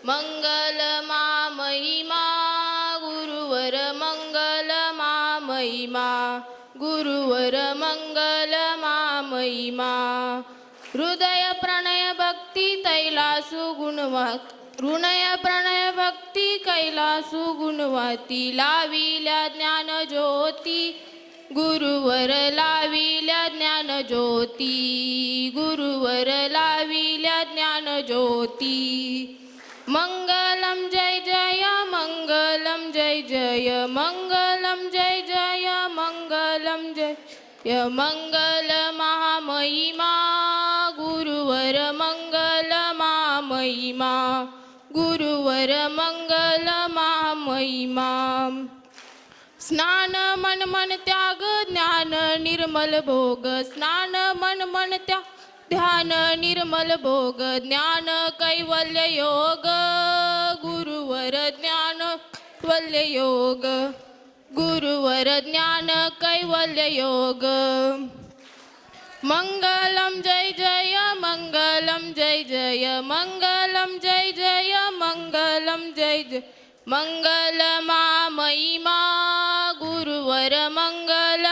मंगलमा महिमा गुरुवर मंगलमा महिमा गुरुवर मंगलमा महिमा हृदय प्रणय भक्ती तैलासु गुणवात हृदय प्रणय भक्ती कैलासु गुणवाती लाविल्या ज्ञान ज्योती गुरुवर लाविल्या ज्ञान ज्योती गुरुवर लाविल्या ज्ञान ज्योती मंगलम जय जय मंगलम जय जय मंगलम जय जय मंगलम जय मंगल महामहिमा गुरुवर मंगल महामहिमा गुरुवर मंगल महामहिमा स्नान मन मन त्याग ज्ञान निर्मल भोग स्नान मन मन त्याग ध्यान निर्मल भोग ज्ञान कैवल्य योग गुरुवर ज्ञान कैवल्य योग गुरुवर ज्ञान कैवल्य योग मंगलम जय जय मंगलम जय जय मंगलम जय जय मंगलम जय जय मंगल महिमा गुरुवर मंगल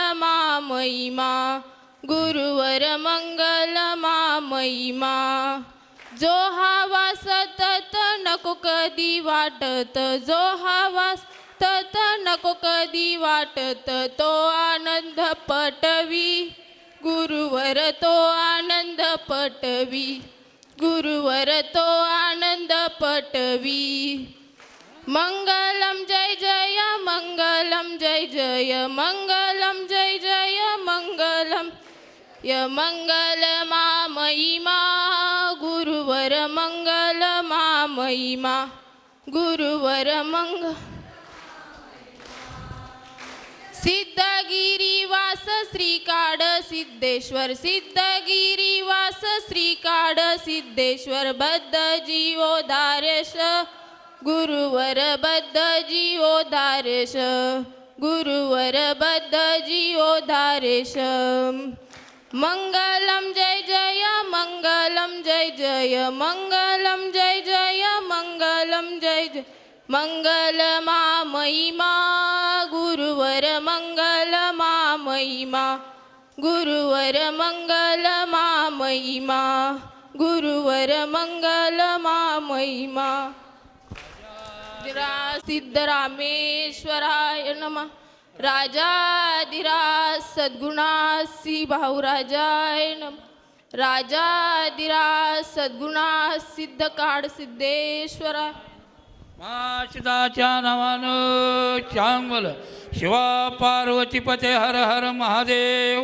महिमा गुरुवर मंगल महिमा जो हवा सतत नको कधी वाटत जो हवा सतत नको कधी वाटत तो आनंद पटवी गुरुवर तो आनंद पटवी गुरुवर तो आनंद पटवी मंगलम जय जय मंगलम जय जय मंगलम जय जय मंगलम य मंगल महिमा गुरुवर मंगल महिमा गुरुवर मंगल सिद्धगिरीवास श्रीकाड सिद्धेश्वर सिद्धगिरीवास श्रीकाड सिद्धेश्वर बद्ध जीवोधारेश गुरुवर बद्ध जीवोधारेश गुरुवर बद्ध जीवोधारेश मंगलम जय जय मंगलम जय जय मंगलम जय जय मंगलम जय जय मंगल महिमा गुरुवर मंगल महिमा गुरुवर मंगल महिमा गुरुवर मंगल महिमा सिद्धरामेश्वराय नमः राजाधिराज सद्गुणासी भाऊराजाय नमः राजाधिराज सद्गुणा सिद्धकाड सिद्धेश्वरा माशिदाच्या नावानं चांगल शिवा पार्वती पते हर हर महादेव.